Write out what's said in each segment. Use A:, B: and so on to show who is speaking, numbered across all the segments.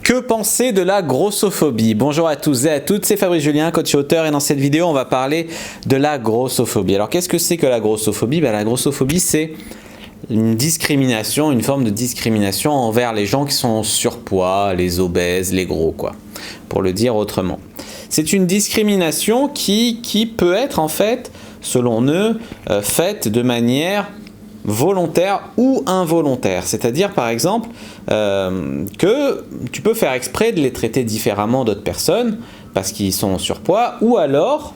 A: Que penser de la grossophobie? Bonjour à tous et à toutes, c'est Fabrice Julien, coach et auteur, et dans cette vidéo on va parler de la grossophobie. Alors qu'est-ce que c'est que la grossophobie? La grossophobie, c'est une discrimination, une forme de discrimination envers les gens qui sont en surpoids, les obèses, les gros, quoi, pour le dire autrement. C'est une discrimination qui peut être en fait, selon eux, faite de manière volontaire ou involontaire. C'est-à-dire par exemple que tu peux faire exprès de les traiter différemment d'autres personnes parce qu'ils sont en surpoids, ou alors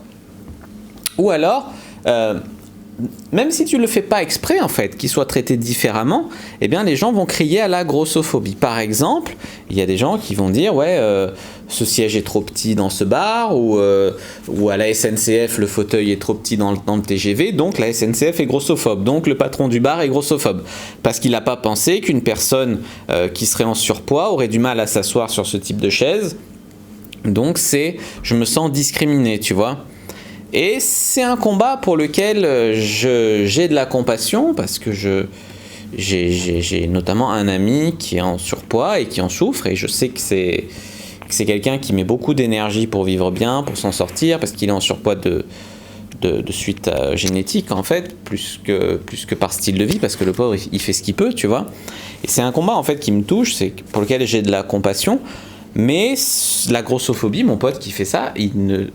A: même si tu ne le fais pas exprès en fait, qu'ils soient traités différemment, eh bien les gens vont crier à la grossophobie. Par exemple, il y a des gens qui vont dire ouais, ce siège est trop petit dans ce bar, ou à la SNCF le fauteuil est trop petit dans le TGV, donc la SNCF est grossophobe, donc le patron du bar est grossophobe, parce qu'il n'a pas pensé qu'une personne qui serait en surpoids aurait du mal à s'asseoir sur ce type de chaise. Donc je me sens discriminé, tu vois. Et c'est un combat pour lequel j'ai de la compassion, parce que j'ai notamment un ami qui est en surpoids et qui en souffre, et je sais que c'est quelqu'un qui met beaucoup d'énergie pour vivre bien, pour s'en sortir, parce qu'il est en surpoids de suite génétique en fait, plus que par style de vie, parce que le pauvre il fait ce qu'il peut, tu vois. Et c'est un combat en fait qui me touche, c'est pour lequel j'ai de la compassion. Mais la grossophobie, mon pote qui fait ça, il ne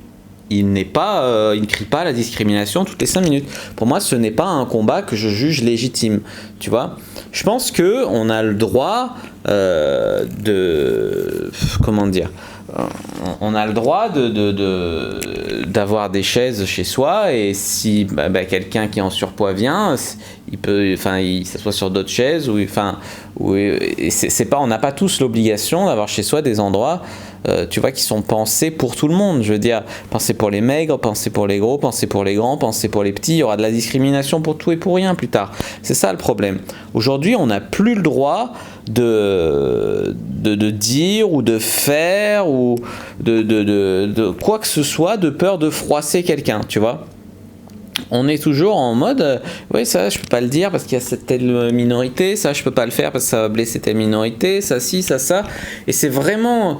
A: crie pas la discrimination toutes les 5 minutes. Pour moi, ce n'est pas un combat que je juge légitime, tu vois. Je pense que on a le droit on a le droit d'avoir des chaises chez soi, et si quelqu'un qui est en surpoids vient, il s'assoit sur d'autres chaises, on n'a pas tous l'obligation d'avoir chez soi des endroits tu vois, qui sont pensés pour tout le monde. Je veux dire, pensés pour les maigres, pensés pour les gros, pensés pour les grands, pensés pour les petits. Il y aura de la discrimination pour tout et pour rien plus tard. C'est ça le problème. Aujourd'hui, on n'a plus le droit de dire ou de faire ou de quoi que ce soit de peur de froisser quelqu'un, tu vois. On est toujours en mode oui, ça je peux pas le dire parce qu'il y a cette telle minorité, ça je peux pas le faire parce que ça va blesser telle minorité, ça si, ça, et c'est vraiment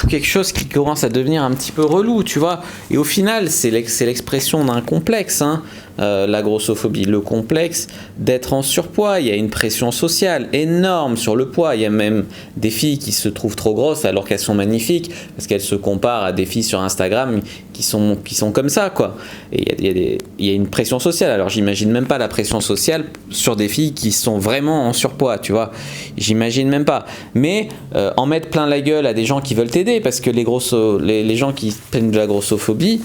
A: quelque chose qui commence à devenir un petit peu relou, tu vois. Et au final c'est l'expression d'un complexe, hein. La grossophobie, le complexe d'être en surpoids. Il y a une pression sociale énorme sur le poids. Il y a même des filles qui se trouvent trop grosses alors qu'elles sont magnifiques, parce qu'elles se comparent à des filles sur Instagram qui sont comme ça, quoi. Et il y a une pression sociale. Alors j'imagine même pas la pression sociale sur des filles qui sont vraiment en surpoids, tu vois. J'imagine même pas. Mais en mettre plein la gueule à des gens qui veulent t'aider, parce que les gens qui plaignent de la grossophobie,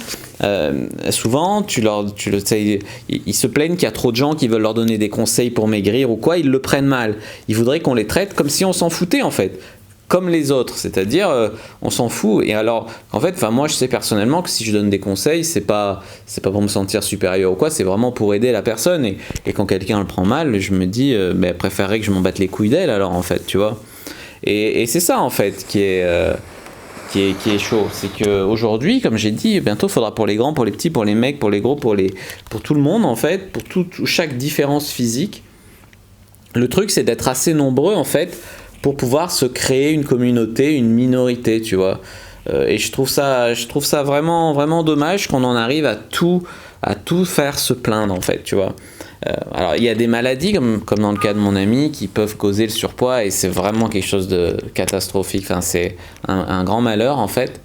A: souvent ils se plaignent qu'il y a trop de gens qui veulent leur donner des conseils pour maigrir ou quoi, ils le prennent mal. Ils voudraient qu'on les traite comme si on s'en foutait en fait, comme les autres, c'est-à-dire on s'en fout. Et alors en fait, moi je sais personnellement que si je donne des conseils, c'est pas pour me sentir supérieur ou quoi, c'est vraiment pour aider la personne. Et quand quelqu'un le prend mal, je me dis elle préférerait que je m'en batte les couilles d'elle, alors en fait, tu vois. Et c'est ça en fait qui est chaud. C'est qu'aujourd'hui, comme j'ai dit, bientôt il faudra pour les grands, pour les petits, pour les mecs, pour les gros, pour tout le monde en fait, pour chaque différence physique. Le truc, c'est d'être assez nombreux en fait pour pouvoir se créer une communauté, une minorité, tu vois. Et je trouve ça vraiment, vraiment dommage qu'on en arrive à tout faire se plaindre en fait, tu vois. Alors il y a des maladies comme dans le cas de mon ami qui peuvent causer le surpoids, et c'est vraiment quelque chose de catastrophique. Enfin, c'est un grand malheur en fait.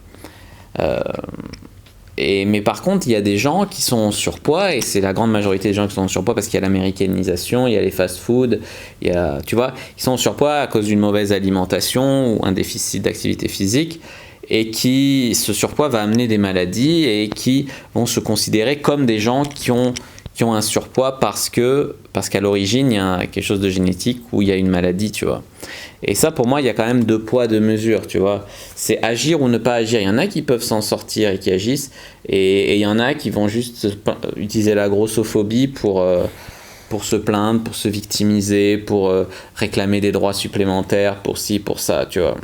A: Mais par contre, il y a des gens qui sont en surpoids, et c'est la grande majorité des gens qui sont en surpoids parce qu'il y a l'américanisation, il y a les fast-food, tu vois, ils sont en surpoids à cause d'une mauvaise alimentation ou un déficit d'activité physique, et ce surpoids va amener des maladies et qui vont se considérer comme des gens qui ont un surpoids parce qu'à l'origine il y a quelque chose de génétique ou il y a une maladie, tu vois. Et ça, pour moi, il y a quand même 2 poids 2 mesures, tu vois. C'est agir ou ne pas agir. Il y en a qui peuvent s'en sortir et qui agissent, et il y en a qui vont juste utiliser la grossophobie pour se plaindre, pour se victimiser, pour réclamer des droits supplémentaires, pour ci, pour ça, tu vois.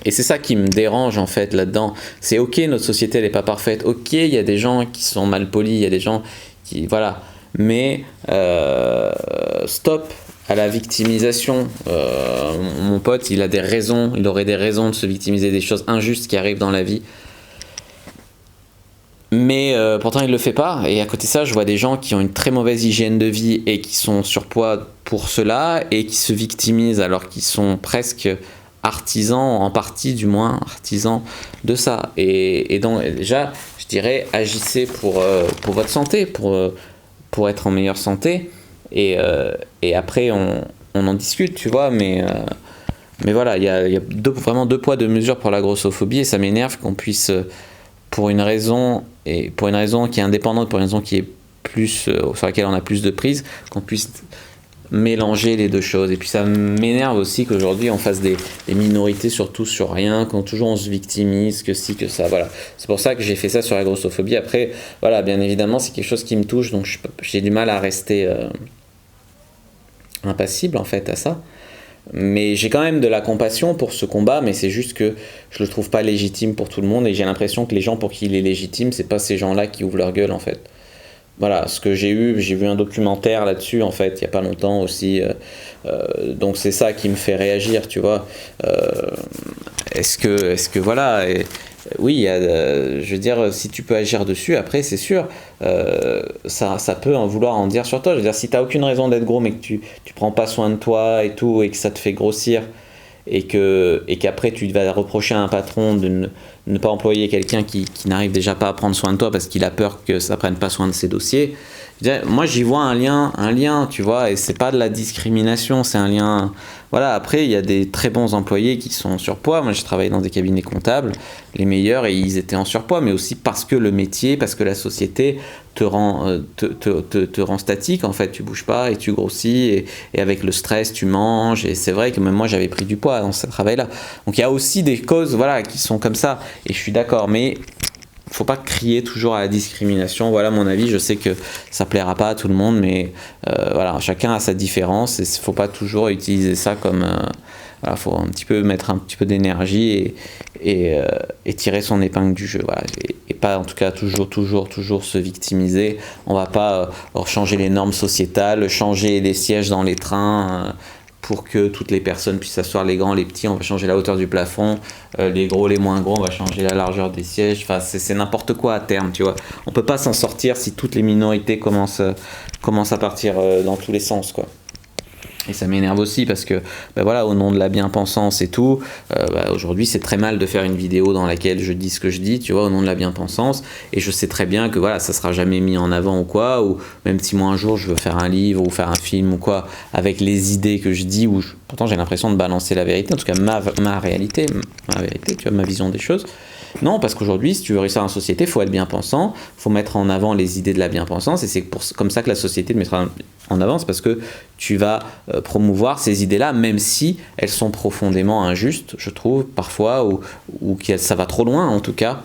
A: Et c'est ça qui me dérange en fait là-dedans. C'est ok, notre société elle n'est pas parfaite. Ok, il y a des gens qui sont mal polis, il y a des gens qui... Voilà. Mais stop à la victimisation. Mon pote, il a des raisons, il aurait des raisons de se victimiser des choses injustes qui arrivent dans la vie. Mais pourtant il le fait pas, et à côté de ça je vois des gens qui ont une très mauvaise hygiène de vie et qui sont surpoids pour cela et qui se victimisent alors qu'ils sont presque artisans, en partie du moins artisans de ça. Et donc déjà je dirais agissez pour votre santé, pour être en meilleure santé, et après on en discute, tu vois, mais voilà, il y a vraiment deux poids deux mesures pour la grossophobie, et ça m'énerve qu'on puisse pour une raison qui est indépendante, pour une raison qui est plus sur laquelle on a plus de prise, qu'on puisse mélanger les deux choses. Et puis ça m'énerve aussi qu'aujourd'hui on fasse des minorités surtout sur rien, quand toujours on se victimise, que si, que ça, voilà. C'est pour ça que j'ai fait ça sur la grossophobie. Après, voilà, bien évidemment c'est quelque chose qui me touche, donc j'ai du mal à rester impassible en fait à ça. Mais j'ai quand même de la compassion pour ce combat, mais c'est juste que je le trouve pas légitime pour tout le monde, et j'ai l'impression que les gens pour qui il est légitime, c'est pas ces gens-là qui ouvrent leur gueule en fait. Voilà, ce que j'ai vu un documentaire là-dessus en fait, il y a pas longtemps aussi, donc c'est ça qui me fait réagir, tu vois. Est-ce que voilà, oui, je veux dire, si tu peux agir dessus, après c'est sûr, ça peut en vouloir en dire sur toi. Je veux dire, si t'as aucune raison d'être gros, mais que tu prends pas soin de toi et tout, et que ça te fait grossir, et qu'après tu vas reprocher à un patron de ne pas employer quelqu'un qui n'arrive déjà pas à prendre soin de toi parce qu'il a peur que ça prenne pas soin de ses dossiers. Moi j'y vois un lien, tu vois, et c'est pas de la discrimination, c'est un lien. Voilà, après il y a des très bons employés qui sont en surpoids. Moi j'ai travaillé dans des cabinets comptables, les meilleurs, et ils étaient en surpoids, mais aussi parce que le métier, parce que la société te rend statique en fait, tu bouges pas et tu grossis, et avec le stress tu manges, et c'est vrai que même moi j'avais pris du poids dans ce travail-là. Donc il y a aussi des causes, voilà, qui sont comme ça, et je suis d'accord, mais faut pas crier toujours à la discrimination. Voilà mon avis, je sais que ça plaira pas à tout le monde, mais voilà, chacun a sa différence, et faut pas toujours utiliser ça comme voilà, faut un petit peu mettre un petit peu d'énergie et tirer son épingle du jeu, voilà, et pas en tout cas toujours se victimiser. On va pas changer les normes sociétales, changer les sièges dans les trains pour que toutes les personnes puissent s'asseoir, les grands, les petits, on va changer la hauteur du plafond, les gros, les moins gros, on va changer la largeur des sièges. Enfin, c'est n'importe quoi à terme, tu vois. On peut pas s'en sortir si toutes les minorités commencent à partir dans tous les sens, quoi. Et ça m'énerve aussi parce que, ben voilà, au nom de la bien-pensance et tout, aujourd'hui c'est très mal de faire une vidéo dans laquelle je dis ce que je dis, tu vois, au nom de la bien-pensance, et je sais très bien que voilà, ça sera jamais mis en avant ou quoi, ou même si moi un jour je veux faire un livre ou faire un film ou quoi, avec les idées que je dis, pourtant j'ai l'impression de balancer la vérité, en tout cas ma réalité, tu vois, ma vision des choses. Non, parce qu'aujourd'hui, si tu veux réussir en société, il faut être bien-pensant, il faut mettre en avant les idées de la bien-pensance, et c'est comme ça que la société te mettra en avant, c'est parce que tu vas promouvoir ces idées-là, même si elles sont profondément injustes, je trouve, parfois, ou que ça va trop loin, en tout cas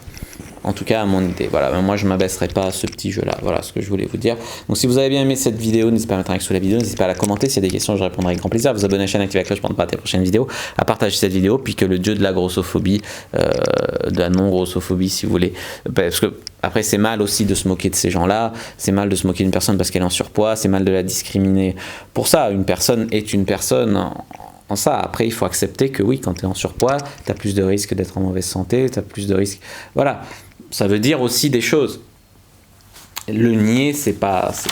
A: à mon idée. Voilà, moi je ne m'abaisserai pas à ce petit jeu-là. Voilà ce que je voulais vous dire. Donc si vous avez bien aimé cette vidéo, n'hésitez pas à mettre un like sous la vidéo, n'hésitez pas à la commenter. S'il y a des questions, je répondrai avec grand plaisir. À vous abonner à la chaîne, activer la cloche pour ne pas rater les prochaines vidéos, à partager cette vidéo, puis que le dieu de la grossophobie, de la non-grossophobie si vous voulez, parce que après c'est mal aussi de se moquer de ces gens-là, c'est mal de se moquer d'une personne parce qu'elle est en surpoids, c'est mal de la discriminer. Pour ça, une personne est une personne en ça. Après, il faut accepter que oui, quand tu es en surpoids, tu as plus de risques d'être en mauvaise santé, tu as plus de risques. Voilà. Ça veut dire aussi des choses. Le nier, c'est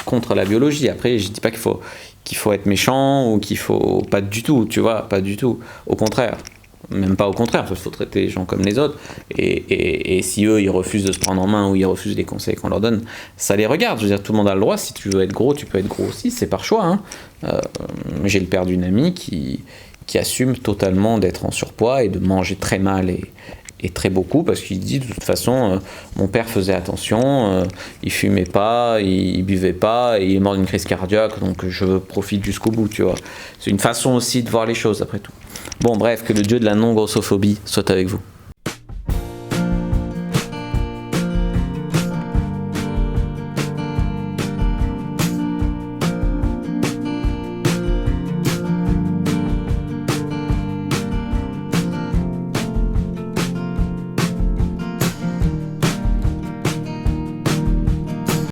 A: contre la biologie. Après, je dis pas qu'il faut être méchant ou qu'il faut pas du tout, tu vois, pas du tout. Au contraire, même pas au contraire. Il faut traiter les gens comme les autres. Et si eux, ils refusent de se prendre en main ou ils refusent les conseils qu'on leur donne, ça les regarde. Je veux dire, tout le monde a le droit. Si tu veux être gros, tu peux être gros aussi. C'est par choix. Hein. J'ai le père d'une amie qui assume totalement d'être en surpoids et de manger très mal et très beaucoup, parce qu'il dit de toute façon mon père faisait attention, il fumait pas, il buvait pas, et il est mort d'une crise cardiaque, donc je profite jusqu'au bout, tu vois. C'est une façon aussi de voir les choses après tout. Bon bref, que le dieu de la non-grossophobie soit avec vous.